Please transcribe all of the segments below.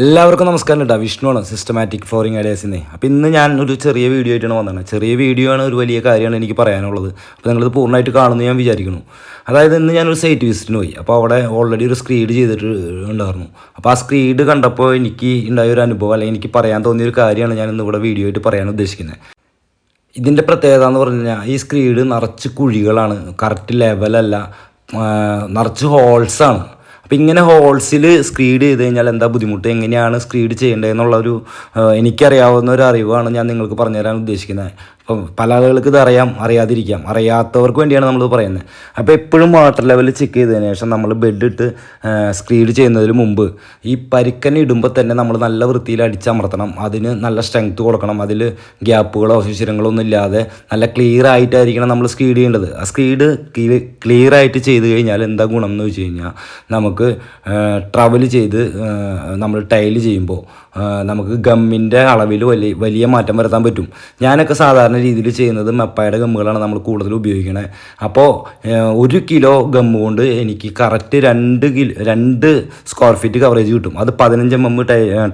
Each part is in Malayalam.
എല്ലാവർക്കും നമസ്കാരം കേട്ടോ. വിഷ്ണുവാണ്, സിസ്റ്റമാറ്റിക് ഫ്ലോറിംഗ് ഐഡിയാസിൽ നിന്ന്. അപ്പോൾ ഇന്ന് ഞാൻ ഒരു ചെറിയ വീഡിയോ ആയിട്ടാണ് വന്നത്. ചെറിയ വീഡിയോ ആണ്, ഒരു വലിയ കാര്യമാണ് എനിക്ക് പറയാനുള്ളത്. അപ്പോൾ നിങ്ങളിത് പൂർണ്ണമായിട്ട് കാണുമെന്ന് ഞാൻ വിചാരിക്കുന്നു. അതായത് ഇന്ന് ഞാനൊരു സൈറ്റ് വിസിറ്റിന് പോയി. അപ്പോൾ അവിടെ ഓൾറെഡി ഒരു സ്ക്രീഡ് ചെയ്തിട്ട് ഉണ്ടായിരുന്നു. അപ്പോൾ ആ സ്ക്രീഡ് കണ്ടപ്പോൾ എനിക്ക് ഉണ്ടായ ഒരു അനുഭവം, അല്ലെങ്കിൽ എനിക്ക് പറയാൻ തോന്നിയൊരു കാര്യമാണ് ഞാൻ ഇന്ന് ഇവിടെ വീഡിയോ ആയിട്ട് പറയാൻ ഉദ്ദേശിക്കുന്നത്. ഇതിൻ്റെ പ്രത്യേകത എന്ന് പറഞ്ഞു കഴിഞ്ഞാൽ ഈ സ്ക്രീഡ് നിറച്ച് കുഴികളാണ്, കറക്റ്റ് ലെവലല്ല, നിറച്ച് ഹോൾസാണ്. അപ്പോൾ ഇങ്ങനെ ഹോൾസിൽ സ്ക്രീഡ് ചെയ്ത് കഴിഞ്ഞാൽ എന്താ ബുദ്ധിമുട്ട്, എങ്ങനെയാണ് സ്ക്രീഡ് ചെയ്യേണ്ടതെന്നുള്ളൊരു എനിക്കറിയാവുന്ന ഒരു അറിവാണ് ഞാൻ നിങ്ങൾക്ക് പറഞ്ഞു തരാൻ ഉദ്ദേശിക്കുന്നത്. അപ്പം പല ആളുകൾക്ക് ഇത് അറിയാതിരിക്കാം, അറിയാത്തവർക്ക് വേണ്ടിയാണ് നമ്മളിത് പറയുന്നത്. അപ്പോൾ എപ്പോഴും വാട്ടർ ലെവൽ ചെക്ക് ചെയ്തതിന് ശേഷം നമ്മൾ ബെഡ് ഇട്ട് സ്ക്രീഡ് ചെയ്യുന്നതിന് മുമ്പ് ഈ പരിക്കൻ ഇടുമ്പോൾ തന്നെ നമ്മൾ നല്ല വൃത്തിയിൽ അടിച്ചമർത്തണം. അതിന് നല്ല സ്ട്രെങ്ത്ത് കൊടുക്കണം. അതിൽ ഗ്യാപ്പുകളോ ശിശിരങ്ങളോ ഒന്നും ഇല്ലാതെ നല്ല ക്ലിയർ ആയിട്ടായിരിക്കണം നമ്മൾ സ്ക്രീഡ് ചെയ്യേണ്ടത്. ആ സ്ക്രീഡ് ക്ലിയർ ആയിട്ട് ചെയ്ത് കഴിഞ്ഞാൽ എന്താ ഗുണം എന്ന് വെച്ച് കഴിഞ്ഞാൽ, നമുക്ക് ട്രവൽ ചെയ്ത് നമ്മൾ ടൈൽ ചെയ്യുമ്പോൾ നമുക്ക് ഗമ്മിൻ്റെ അളവിൽ വലിയ മാറ്റം വരുത്താൻ പറ്റും. ഞാനൊക്കെ സാധാരണ രീതിയിൽ ചെയ്യുന്നത് മെപ്പായുടെ ഗമ്മുകളാണ് നമ്മൾ കൂടുതൽ ഉപയോഗിക്കണത്. അപ്പോൾ 1 കിലോ ഗമ്മ് കൊണ്ട് എനിക്ക് കറക്റ്റ് 2 സ്ക്വയർ ഫീറ്റ് കവറേജ് കിട്ടും. അത് 15 mm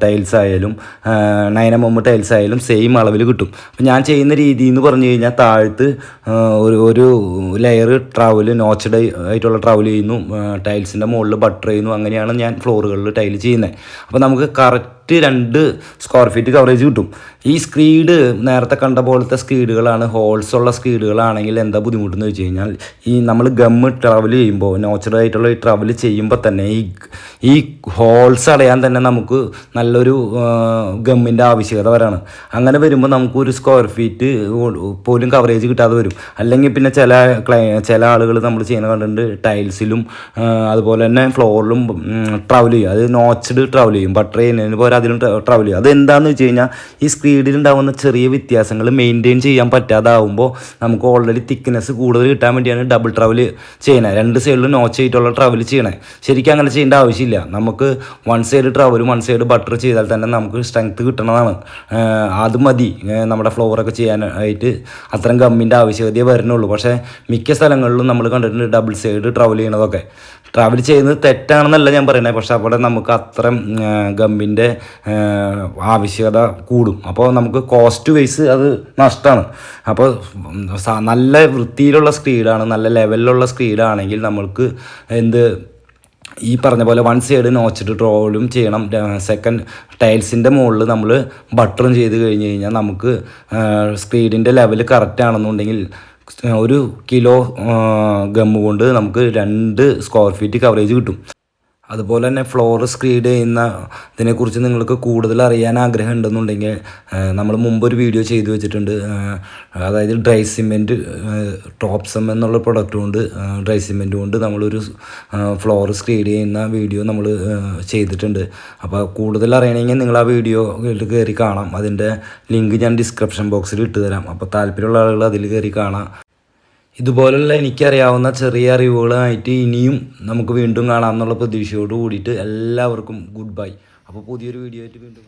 ടൈൽസ് ആയാലും 9 mm ടൈൽസ് ആയാലും സെയിം അളവിൽ കിട്ടും. അപ്പോൾ ഞാൻ ചെയ്യുന്ന രീതി എന്ന് പറഞ്ഞു കഴിഞ്ഞാൽ, താഴത്ത് ഒരു ലെയർ ട്രവൽ, നോച്ചഡ് ആയിട്ടുള്ള ട്രവൽ ചെയ്യുന്നു, ടൈൽസിൻ്റെ മുകളിൽ ബട്ടർ ചെയ്യുന്നു. അങ്ങനെയാണ് ഞാൻ ഫ്ലോറുകളിൽ ടൈൽ ചെയ്യുന്നത്. അപ്പോൾ നമുക്ക് കറക്റ്റ് 2 സ്ക്വയർ ഫീറ്റ് കവറേജ് കിട്ടും. ഈ സ്ക്രീഡ് നേരത്തെ കണ്ട പോലത്തെ സ്ക്രീഡുകളാണ്, ഹോൾസ് ഉള്ള സ്ക്രീഡുകളാണെങ്കിൽ എന്താ ബുദ്ധിമുട്ടെന്ന് വെച്ച് കഴിഞ്ഞാൽ, ഈ നമ്മൾ ഗമ്മ് ട്രാവൽ ചെയ്യുമ്പോൾ, നാച്ചുറൽ ആയിട്ടുള്ള ഈ ട്രാവൽ ചെയ്യുമ്പോൾ തന്നെ ഈ ഹോൾസ് അടയാൻ തന്നെ നമുക്ക് നല്ലൊരു ഗമ്മിൻ്റെ ആവശ്യകത വരാണ്. അങ്ങനെ വരുമ്പോൾ നമുക്ക് 1 സ്ക്വയർ ഫീറ്റ് പോലും കവറേജ് കിട്ടാതെ വരും. അല്ലെങ്കിൽ പിന്നെ ചില ആളുകൾ നമ്മൾ ചെയ്യുന്ന കണ്ടിട്ടുണ്ട്, ടൈൽസിലും അതുപോലെ തന്നെ ഫ്ലോറിലും ട്രാവൽ ചെയ്യും. അത് നോച്ചഡ് ട്രാവൽ ചെയ്യും, ബട്ടർ ചെയ്യുന്നതിന് പോലെ അതിലും ട്രാവൽ ചെയ്യും. അതെന്താണെന്ന് വെച്ച് കഴിഞ്ഞാൽ, ഈ സ്ക്രീഡിലുണ്ടാകുന്ന ചെറിയ വ്യത്യാസങ്ങൾ മെയിൻറ്റെയിൻ ചെയ്യാൻ പറ്റാതാവുമ്പോൾ നമുക്ക് ഓൾറെഡി തിക്നെസ് കൂടുതൽ കിട്ടാൻ വേണ്ടിയാണ് ഡബിൾ ട്രാവൽ ചെയ്യണത്. 2 സൈഡിലും നോച്ച് ചെയ്തിട്ടുള്ള ട്രാവൽ ചെയ്യണേ. ശരിക്കും അങ്ങനെ ചെയ്യേണ്ട ആവശ്യമില്ല. നമുക്ക് 1 സൈഡ് ട്രാവലും 1 സൈഡ് ബട്ടർ ചെയ്താൽ തന്നെ നമുക്ക് സ്ട്രെങ്ത്ത് കിട്ടണതാണ്. അത് മതി നമ്മുടെ ഫ്ലോറൊക്കെ ചെയ്യാനായിട്ട്. അത്രയും ഗമ്മിൻ്റെ ആവശ്യകതയെ വരുന്നുള്ളൂ. പക്ഷേ മിക്ക സ്ഥലങ്ങളിലും നമ്മൾ കണ്ടിട്ടുണ്ട് ഡബിൾ സൈഡ് ട്രാവൽ ചെയ്യണതൊക്കെ. ട്രാവൽ ചെയ്യുന്നത് തെറ്റാണെന്നല്ല ഞാൻ പറയുന്നത്, പക്ഷേ അവിടെ നമുക്ക് അത്രയും ഗമ്മിൻ്റെ ആവശ്യകത കൂടും. അപ്പോൾ നമുക്ക് കോസ്റ്റ് വൈസ് അത് നഷ്ടമാണ്. അപ്പോൾ നല്ല വൃത്തിയിലുള്ള സ്ക്രീഡാണ്, നല്ല ലെവലിലുള്ള സ്ക്രീഡാണെങ്കിൽ നമ്മൾക്ക് ഈ പറഞ്ഞ പോലെ 1 സൈഡ് നോച്ചിട്ട് ട്രോളും ചെയ്യണം. സെക്കൻഡ് ടൈൽസിൻ്റെ മുകളിൽ നമ്മൾ ബട്ടറും ചെയ്ത് കഴിഞ്ഞ് കഴിഞ്ഞാൽ നമുക്ക് സ്ക്രീഡിൻ്റെ ലെവൽ കറക്റ്റ് ആണെന്നുണ്ടെങ്കിൽ 1 കിലോ ഗമ്മ് കൊണ്ട് നമുക്ക് 2 സ്ക്വയർ ഫീറ്റ് കവറേജ് കിട്ടും. അതുപോലെ തന്നെ ഫ്ലോർ സ്ക്രീഡ് ചെയ്യുന്ന ഇതിനെക്കുറിച്ച് നിങ്ങൾക്ക് കൂടുതൽ അറിയാൻ ആഗ്രഹം ഉണ്ടെന്നുണ്ടെങ്കിൽ, നമ്മൾ മുമ്പൊരു വീഡിയോ ചെയ്തു വെച്ചിട്ടുണ്ട്. അതായത് ഡ്രൈ സിമെൻറ്റ്, ടോപ്സം എന്നുള്ള പ്രൊഡക്റ്റ് കൊണ്ട്, ഡ്രൈ സിമെൻറ്റ് കൊണ്ട് നമ്മളൊരു ഫ്ലോർ സ്ക്രീഡ് ചെയ്യുന്ന വീഡിയോ നമ്മൾ ചെയ്തിട്ടുണ്ട്. അപ്പോൾ കൂടുതൽ അറിയണമെങ്കിൽ നിങ്ങൾ ആ വീഡിയോ കയറി കാണാം. അതിൻ്റെ ലിങ്ക് ഞാൻ ഡിസ്ക്രിപ്ഷൻ ബോക്സിൽ ഇട്ട് തരാം. അപ്പോൾ താല്പര്യമുള്ള ആളുകൾ അതിൽ കയറി കാണാം. ഇതുപോലുള്ള എനിക്കറിയാവുന്ന ചെറിയ അറിവുകളായിട്ട് ഇനിയും നമുക്ക് വീണ്ടും കാണാമെന്നുള്ള പ്രതീക്ഷയോട് കൂടിയിട്ട് എല്ലാവർക്കും ഗുഡ് ബൈ. അപ്പോൾ പുതിയൊരു വീഡിയോ ആയിട്ട് വീണ്ടും